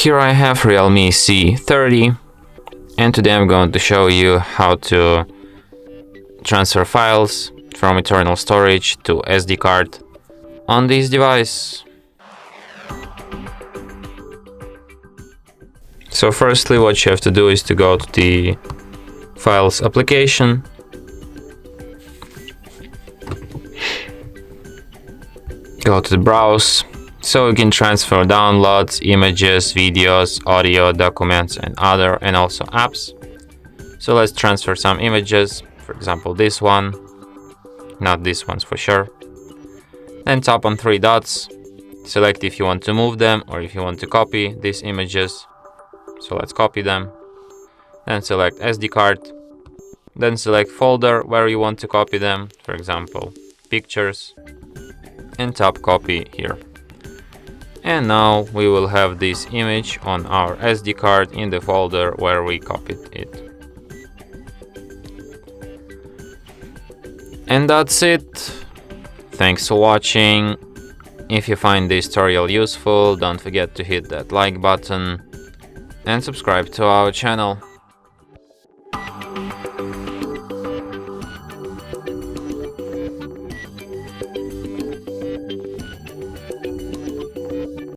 Here I have REALME C30, and today I'm going to show you how to transfer files from internal storage to SD card on this device. So firstly, what you have to do is to go to the Files application, go to the Browse, so you can transfer downloads, images, videos, audio, documents, and also apps. So let's transfer some images, for example this one, not this one's for sure. Then tap on three dots, select if you want to move them or if you want to copy these images. So let's copy them. Then select SD card. Then select folder where you want to copy them, for example pictures, and tap copy here. And now we will have this image on our SD card in the folder where we copied it. And that's it. Thanks for watching. If you find this tutorial useful, don't forget to hit that like button and subscribe to our channel.